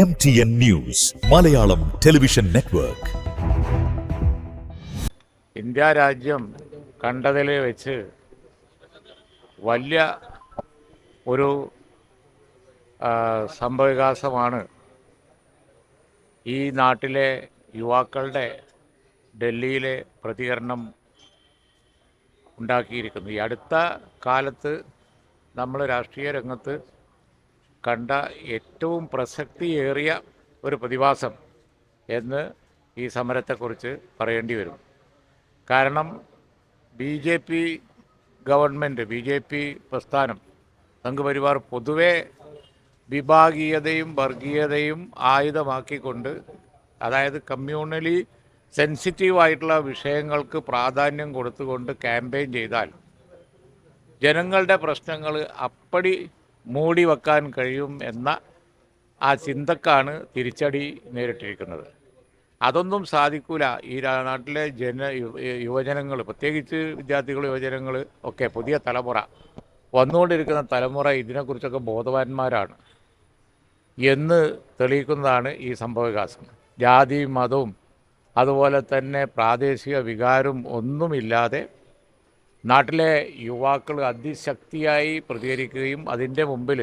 MTN news Malayalam television network. India രാജ്യം കണ്ടതിൽ വെച്ച് വലിയ ഒരു സംഭവവികാസമാണ് ഈ നാട്ടിലെ യുവാക്കളുടെ ഡൽഹിയിലെ പ്രതികരണം ഉണ്ടാക്കിയിരിക്കുന്നത്. ഈ അടുത്ത കാലത്ത് നമ്മൾ രാഷ്ട്രീയ രംഗത്ത് കണ്ട ഏറ്റവും പ്രസക്തിയേറിയ ഒരു പ്രതിഭാസം എന്ന് ഈ സമരത്തെക്കുറിച്ച് പറയേണ്ടി വരും. കാരണം ഗവൺമെൻറ്, ബി ജെ പി പ്രസ്ഥാനം, സംഘപരിവാർ പൊതുവെ വിഭാഗീയതയും വർഗീയതയും ആയുധമാക്കിക്കൊണ്ട്, അതായത് കമ്മ്യൂണലി സെൻസിറ്റീവായിട്ടുള്ള വിഷയങ്ങൾക്ക് പ്രാധാന്യം കൊടുത്തുകൊണ്ട് ക്യാമ്പയിൻ ചെയ്താൽ ജനങ്ങളുടെ പ്രശ്നങ്ങൾ അപ്പടി മൂടി വെക്കാൻ കഴിയും എന്ന ആ ചിന്തക്കാണ് തിരിച്ചടി നേരിട്ടിരിക്കുന്നത്. അതൊന്നും സാധിക്കില്ല. ഈ നാട്ടിലെ യുവജനങ്ങൾ, പ്രത്യേകിച്ച് വിദ്യാർത്ഥികൾ, യുവജനങ്ങൾ ഒക്കെ, പുതിയ തലമുറ, വന്നുകൊണ്ടിരിക്കുന്ന തലമുറ ഇതിനെക്കുറിച്ചൊക്കെ ബോധവാന്മാരാണ് എന്ന് തെളിയിക്കുന്നതാണ് ഈ സംഭവവികാസം. ജാതിയും മതവും അതുപോലെ തന്നെ പ്രാദേശിക വികാരവും ഒന്നുമില്ലാതെ നാട്ടിലെ യുവാക്കൾ അതിശക്തിയായി പ്രതികരിക്കുകയും അതിൻ്റെ മുമ്പിൽ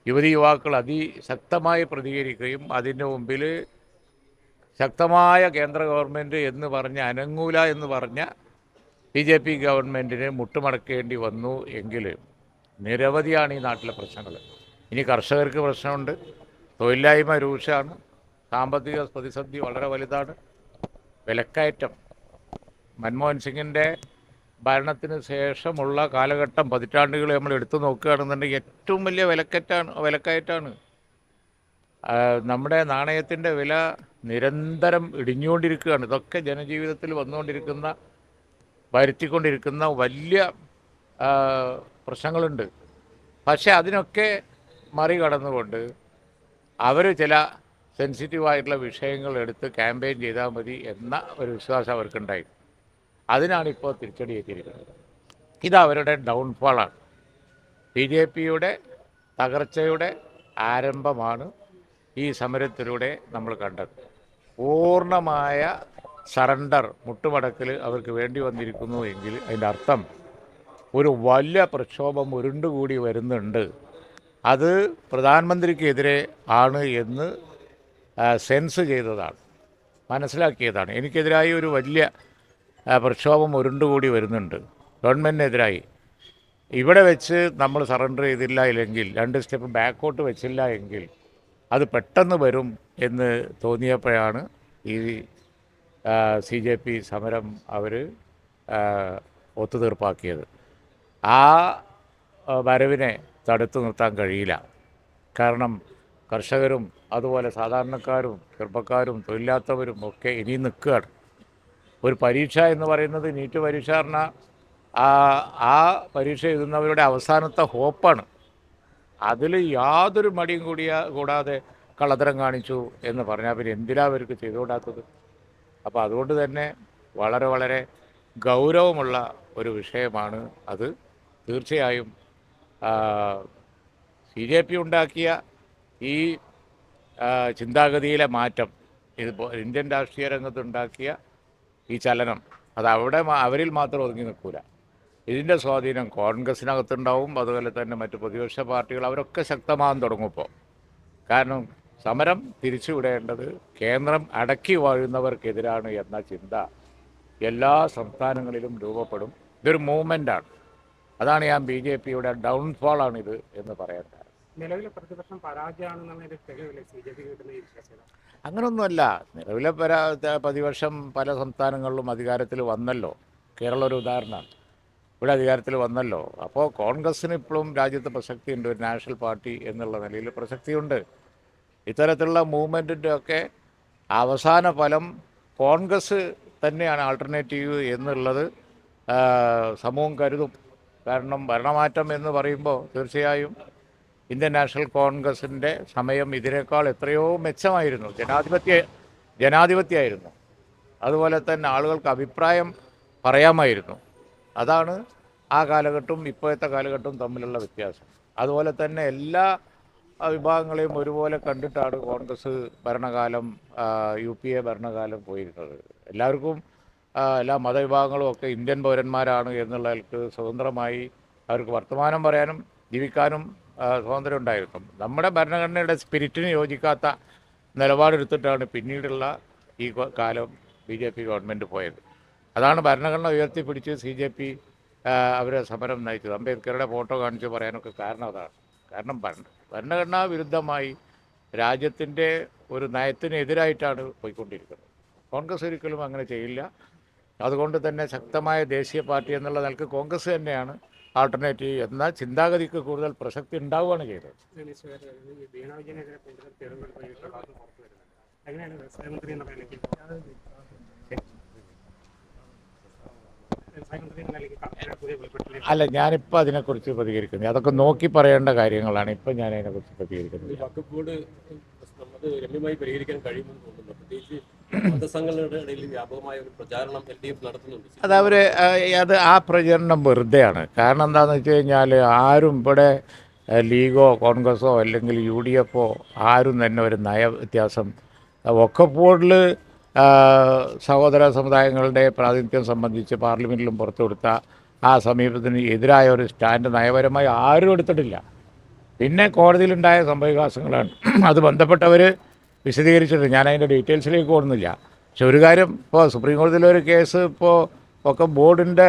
യുവതി യുവാക്കൾ അതിശക്തമായി പ്രതികരിക്കുകയും അതിൻ്റെ മുമ്പിൽ ശക്തമായ കേന്ദ്ര ഗവൺമെൻറ് എന്ന് പറഞ്ഞ് അനങ്ങൂല എന്ന് പറഞ്ഞ ബി ജെ പി ഗവൺമെൻറ്റിന് മുട്ടുമടക്കേണ്ടി വന്നു. എങ്കിൽ നിരവധിയാണ് ഈ നാട്ടിലെ പ്രശ്നങ്ങൾ. ഇനി കർഷകർക്ക് പ്രശ്നമുണ്ട്, തൊഴിലില്ലായ്മ രൂക്ഷമാണ്, സാമ്പത്തിക പ്രതിസന്ധി വളരെ വലുതാണ്, വിലക്കയറ്റം. മൻമോഹൻ സിംഗിൻ്റെ ഭരണത്തിന് ശേഷമുള്ള കാലഘട്ടം, പതിറ്റാണ്ടുകൾ നമ്മൾ എടുത്തു നോക്കുകയാണെന്നുണ്ടെങ്കിൽ ഏറ്റവും വലിയ വിലക്കയറ്റാണ്. നമ്മുടെ നാണയത്തിൻ്റെ വില നിരന്തരം ഇടിഞ്ഞുകൊണ്ടിരിക്കുകയാണ്. ഇതൊക്കെ ജനജീവിതത്തിൽ വരുത്തിക്കൊണ്ടിരിക്കുന്ന വലിയ പ്രശ്നങ്ങളുണ്ട്. പക്ഷേ അതിനൊക്കെ മറികടന്നുകൊണ്ട് അവർ ചില സെൻസിറ്റീവായിട്ടുള്ള വിഷയങ്ങൾ എടുത്ത് ക്യാമ്പയിൻ ചെയ്താൽ മതി എന്ന ഒരു വിശ്വാസം അവർക്കുണ്ടായി. അതിനാണ് ഇപ്പോൾ തിരിച്ചടിയേറ്റിരിക്കുന്നത്. ഇത് അവരുടെ ഡൗൺഫാളാണ്. ബി ജെ പിയുടെ തകർച്ചയുടെ ആരംഭമാണ് ഈ സമരത്തിലൂടെ നമ്മൾ കണ്ടത്. പൂർണ്ണമായ സറണ്ടർ, മുട്ടുമടക്കൽ അവർക്ക് വേണ്ടി വന്നിരിക്കുന്നു എങ്കിൽ അതിൻ്റെ അർത്ഥം ഒരു വലിയ പ്രക്ഷോഭം ഉരുണ്ടുകൂടി വരുന്നുണ്ട്. അത് പ്രധാനമന്ത്രിക്കെതിരെ ആണ് എന്ന് സെൻസ് ചെയ്തതാണ്, മനസ്സിലാക്കിയതാണ്. എനിക്കെതിരായി ഒരു വലിയ പ്രക്ഷോഭം ഉരുണ്ടുകൂടി വരുന്നുണ്ട് ഗവൺമെൻറ്റിനെതിരായി. ഇവിടെ വെച്ച് നമ്മൾ സറണ്ടർ ചെയ്തില്ല എങ്കിൽ, 2 സ്റ്റെപ്പ് ബാക്കോട്ട് വെച്ചില്ല എങ്കിൽ അത് പെട്ടെന്ന് വരും എന്ന് തോന്നിയപ്പോഴാണ് ഈ CJP സമരം അവർ ഒത്തുതീർപ്പാക്കിയത്. ആ വരവിനെ തടുത്തു നിർത്താൻ കഴിയില്ല. കാരണം കർഷകരും അതുപോലെ സാധാരണക്കാരും ചെറുപ്പക്കാരും തൊഴിലില്ലാത്തവരും ഒക്കെ ഇനിയും നിൽക്കുകയാണ്. ഒരു പരീക്ഷ എന്ന് പറയുന്നത്, നീറ്റ് പരീക്ഷ പറഞ്ഞാൽ ആ പരീക്ഷ എഴുതുന്നവരുടെ അവസാനത്തെ ഹോപ്പാണ്. അതിൽ യാതൊരു മടിയും കൂടാതെ കള്ളത്തരം കാണിച്ചു എന്ന് പറഞ്ഞാൽ പിന്നെ എന്തിനാ അവർക്ക് ചെയ്തുകൂടാത്തത്? അപ്പോൾ അതുകൊണ്ട് തന്നെ വളരെ വളരെ ഗൗരവമുള്ള ഒരു വിഷയമാണ് അത്. തീർച്ചയായും CJP ഉണ്ടാക്കിയ ഈ ചിന്താഗതിയിലെ മാറ്റം, ഇതിപ്പോൾ ഇന്ത്യൻ രാഷ്ട്രീയ രംഗത്തുണ്ടാക്കിയ ഈ ചലനം, അത് അവരിൽ മാത്രം ഒതുങ്ങി നിൽക്കില്ല. ഇതിൻ്റെ സ്വാധീനം കോൺഗ്രസിനകത്തുണ്ടാവും. അതുപോലെ തന്നെ മറ്റ് പ്രതിപക്ഷ പാർട്ടികൾ, അവരൊക്കെ ശക്തമാകാൻ തുടങ്ങുമ്പോൾ. കാരണം സമരം തിരിച്ചുവിടേണ്ടത് കേന്ദ്രം അടക്കി വാഴുന്നവർക്കെതിരാണ് എന്ന ചിന്ത എല്ലാ സംസ്ഥാനങ്ങളിലും രൂപപ്പെടും. ഇതൊരു മൂവ്മെൻ്റാണ്. അതാണ് ഞാൻ BJPയുടെ ഡൗൺഫാളാണിത് എന്ന് പറയാൻ കാരണം. നിലവിലെ പ്രതിപക്ഷം പരാജയമാണെന്നുള്ള CJP കിട്ടുന്ന ഈ വിശ്വാസം അങ്ങനൊന്നുമല്ല. നിലവിലെ പ്രതിപക്ഷം പല സംസ്ഥാനങ്ങളിലും അധികാരത്തിൽ വന്നല്ലോ. കേരളം ഒരു ഉദാഹരണമാണ്. ഇവിടെ അധികാരത്തിൽ വന്നല്ലോ. അപ്പോൾ കോൺഗ്രസ്സിന് ഇപ്പോഴും രാജ്യത്ത് പ്രസക്തിയുണ്ട്. ഒരു നാഷണൽ പാർട്ടി എന്നുള്ള നിലയിൽ പ്രസക്തിയുണ്ട്. ഇത്തരത്തിലുള്ള മൂവ്മെൻറ്റിൻ്റെ ഒക്കെ അവസാന ഫലം കോൺഗ്രസ് തന്നെയാണ് ആൾട്ടർനേറ്റീവ് എന്നുള്ളത് സമൂഹം കരുതും. കാരണം ഭരണമാറ്റം എന്ന് പറയുമ്പോൾ തീർച്ചയായും ഇന്ത്യൻ നാഷണൽ കോൺഗ്രസിൻ്റെ സമയം ഇതിനേക്കാൾ എത്രയോ മെച്ചമായിരുന്നു. ജനാധിപത്യമായിരുന്നു. അതുപോലെ തന്നെ ആളുകൾക്ക് അഭിപ്രായം പറയാമായിരുന്നു. അതാണ് ആ കാലഘട്ടവും ഇപ്പോഴത്തെ കാലഘട്ടവും തമ്മിലുള്ള വ്യത്യാസം. അതുപോലെ തന്നെ എല്ലാ വിഭാഗങ്ങളെയും ഒരുപോലെ കണ്ടിട്ടാണ് കോൺഗ്രസ് ഭരണകാലം UPA ഭരണകാലം പോയിരുന്നത്. എല്ലാവർക്കും എല്ലാ മതവിഭാഗങ്ങളും ഒക്കെ ഇന്ത്യൻ പൗരന്മാരാണ് എന്നുള്ളവർക്ക് സ്വതന്ത്രമായി അവർക്ക് വർത്തമാനം പറയാനും ജീവിക്കാനും സ്വാതന്ത്ര്യം ഉണ്ടായിരുന്നു. നമ്മുടെ ഭരണഘടനയുടെ സ്പിരിറ്റിന് യോജിക്കാത്ത നിലപാടെടുത്തിട്ടാണ് പിന്നീടുള്ള ഈ കാലം BJP ഗവൺമെൻറ് പോയത്. അതാണ് ഭരണഘടന ഉയർത്തിപ്പിടിച്ച് CJP അവരെ സമരം നയിച്ചത്. അംബേദ്കറുടെ ഫോട്ടോ കാണിച്ച് പറയാനൊക്കെ കാരണം അതാണ്. കാരണം ഭരണഘടനാ വിരുദ്ധമായി രാജ്യത്തിൻ്റെ ഒരു നയത്തിനെതിരായിട്ടാണ് പോയിക്കൊണ്ടിരിക്കുന്നത്. കോൺഗ്രസ് ഒരിക്കലും അങ്ങനെ ചെയ്യില്ല. അതുകൊണ്ട് തന്നെ ശക്തമായ ദേശീയ പാർട്ടി എന്നുള്ള നിലക്ക് കോൺഗ്രസ് തന്നെയാണ് ആൾട്ടർനേറ്റീവ് എന്ന ചിന്താഗതിക്ക് കൂടുതൽ പ്രസക്തി ഉണ്ടാവുകയാണ് ചെയ്തത്. അല്ല, ഞാനിപ്പോൾ അതിനെക്കുറിച്ച് പ്രതികരിക്കുന്നത് അതൊക്കെ നോക്കി പറയേണ്ട കാര്യങ്ങളാണ്. ഇപ്പം ഞാൻ അതിനെക്കുറിച്ച് പ്രതികരിക്കുന്നത്. രമ്യമായി പരിഹരിക്കാൻ കഴിയുമെന്ന് തോന്നുന്നു. പ്രത്യേകിച്ച് മതസംഘടനകളുടെ ഇടയിൽ വ്യാപകമായ ഒരു പ്രചാരണം LDF നടത്തുന്നുണ്ട്. അത് ആ പ്രചരണം വെറുതെയാണ്. കാരണം എന്താണെന്ന് വെച്ച് കഴിഞ്ഞാൽ ആരും ഇവിടെ ലീഗോ കോൺഗ്രസോ അല്ലെങ്കിൽ UDF ആരും തന്നെ ഒരു നയ വ്യത്യാസം വഖഫ് സഹോദര സമുദായങ്ങളുടെ പ്രാതിനിധ്യം സംബന്ധിച്ച് പാർലമെൻറ്റിലും പുറത്തുകൊടുത്ത ആ സമീപത്തിന് എതിരായ ഒരു സ്റ്റാൻഡ് നയപരമായി ആരും എടുത്തിട്ടില്ല. പിന്നെ കോടതിയിലുണ്ടായ സംഭവവികാസങ്ങളാണ്. അത് ബന്ധപ്പെട്ടവർ വിശദീകരിച്ചിട്ടുണ്ട്. ഞാൻ അതിൻ്റെ ഡീറ്റെയിൽസിലേക്ക് പോകുന്നില്ല. പക്ഷെ ഒരു കാര്യം, ഇപ്പോൾ സുപ്രീം കോടതിയിലൊരു കേസ് ഇപ്പോൾ ഒക്കെ ബോർഡിൻ്റെ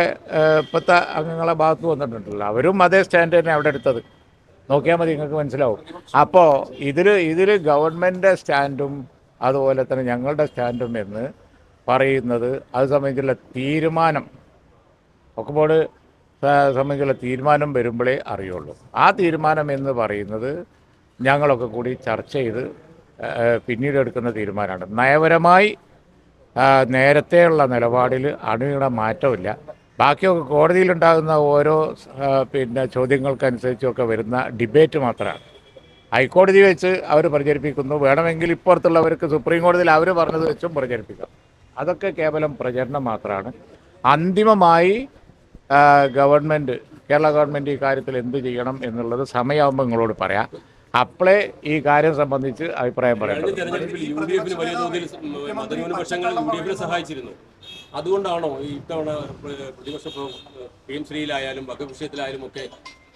ഇപ്പോഴത്തെ അംഗങ്ങളെ ഭാഗത്ത് വന്നിട്ടുണ്ടല്ലോ, അവരും അതേ സ്റ്റാൻഡ് തന്നെ അവിടെ എടുത്തത്. നോക്കിയാൽ മതി, നിങ്ങൾക്ക് മനസ്സിലാവും. അപ്പോൾ ഇതിൽ ഗവൺമെൻറ് സ്റ്റാൻഡും അതുപോലെ തന്നെ ഞങ്ങളുടെ സ്റ്റാൻഡും എന്ന് പറയുന്നത് അത് സംബന്ധിച്ചുള്ള തീരുമാനം ഒക്കെ ബോർഡ് സംബന്ധിച്ചുള്ള തീരുമാനം വരുമ്പോഴേ അറിയുള്ളൂ. ആ തീരുമാനം എന്ന് പറയുന്നത് ഞങ്ങളൊക്കെ കൂടി ചർച്ച ചെയ്ത് പിന്നീട് എടുക്കുന്ന തീരുമാനമാണ്. നയപരമായി നേരത്തെയുള്ള നിലപാടിൽ അണുവിട മാറ്റമില്ല. ബാക്കിയൊക്കെ കോടതിയിലുണ്ടാകുന്ന ഓരോ ചോദ്യങ്ങൾക്കനുസരിച്ചൊക്കെ വരുന്ന ഡിബേറ്റ് മാത്രമാണ്. ഹൈക്കോടതി വെച്ച് അവർ പ്രചരിപ്പിക്കുന്നു. വേണമെങ്കിൽ ഇപ്പുറത്തുള്ളവർക്ക് സുപ്രീം കോടതിയിൽ അവർ പറഞ്ഞത് വെച്ചും പ്രചരിപ്പിക്കാം. അതൊക്കെ കേവലം പ്രചരണം മാത്രമാണ്. അന്തിമമായി കേരള ഗവൺമെൻറ് ഈ കാര്യത്തിൽ എന്ത് ചെയ്യണം എന്നുള്ളത് സമയമാകുമ്പോൾ നിങ്ങളോട് പറയാം. അപ്പോളേ ഈ കാര്യം സംബന്ധിച്ച് അഭിപ്രായം പറയാം. വലിയ തോതിൽ മതന്യൂനപക്ഷങ്ങൾ UDF സഹായിച്ചിരുന്നു. അതുകൊണ്ടാണോ ഇത്തവണ പ്രതിപക്ഷ PMശ്രീയിലായാലും വഖഫ് വിഷയത്തിലായാലും ഒക്കെ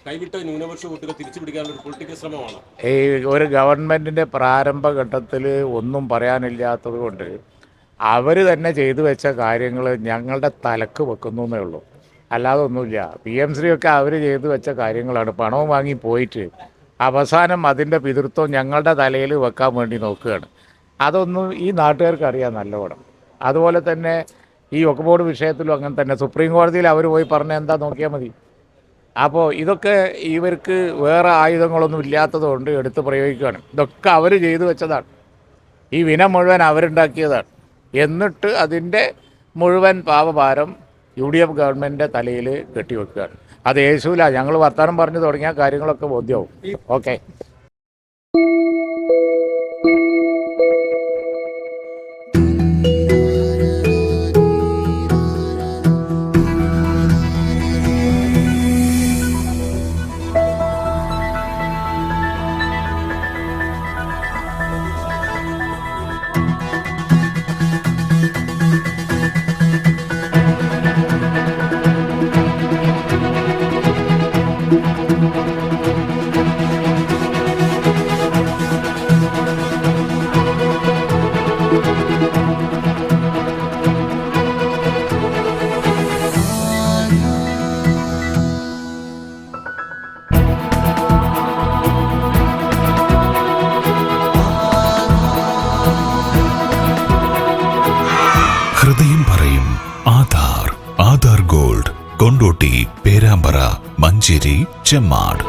കൈവിട്ട ന്യൂനപക്ഷ വോട്ടുകൾ തിരിച്ചു പിടിക്കാനുള്ള ഒരു പൊളിറ്റിക്കൽ ശ്രമമാണ്? ഈ ഒരു ഗവൺമെൻറ്റിൻ്റെ പ്രാരംഭഘട്ടത്തിൽ ഒന്നും പറയാനില്ലാത്തത് കൊണ്ട് അവർ തന്നെ ചെയ്തു വെച്ച കാര്യങ്ങൾ ഞങ്ങളുടെ തലക്ക് വെക്കുന്നു എന്നേ ഉള്ളൂ, അല്ലാതെ ഒന്നുമില്ല. PMശ്രീയൊക്കെ അവർ ചെയ്തു വെച്ച കാര്യങ്ങളാണ്. പണവും വാങ്ങി പോയിട്ട് അവസാനം അതിൻ്റെ പിതൃത്വം ഞങ്ങളുടെ തലയിൽ വെക്കാൻ വേണ്ടി നോക്കുകയാണ്. അതൊന്നും ഈ നാട്ടുകാർക്ക് അറിയാം നല്ലവണ്ണം. അതുപോലെ തന്നെ ഈ വഖഫ് ബോർഡ് വിഷയത്തിലും അങ്ങനെ തന്നെ. സുപ്രീം കോടതിയിൽ അവർ പോയി പറഞ്ഞ എന്താ നോക്കിയാൽ മതി. അപ്പോൾ ഇതൊക്കെ ഇവർക്ക് വേറെ ആയുധങ്ങളൊന്നും ഇല്ലാത്തതുകൊണ്ട് എടുത്ത് പ്രയോഗിക്കുകയാണ്. ഇതൊക്കെ അവർ ചെയ്തു വെച്ചതാണ്. ഈ വിന മുഴുവൻ അവരുണ്ടാക്കിയതാണ്. എന്നിട്ട് അതിൻ്റെ മുഴുവൻ പാപഭാരം UDF ഗവൺമെൻറ്റിൻ്റെ തലയിൽ കെട്ടിവെക്കുകയാണ്. അത് യേശുവില്ല. ഞങ്ങൾ വർത്തമാനം പറഞ്ഞു തുടങ്ങിയ കാര്യങ്ങളൊക്കെ ബോധ്യമാവും. ഓക്കെ. ഹൃദയം പറയും ആധാർ ഗോൾഡ്, കൊണ്ടോട്ടി, പേരാമ്പ്ര, മഞ്ചേരി, ചെമ്മാട്.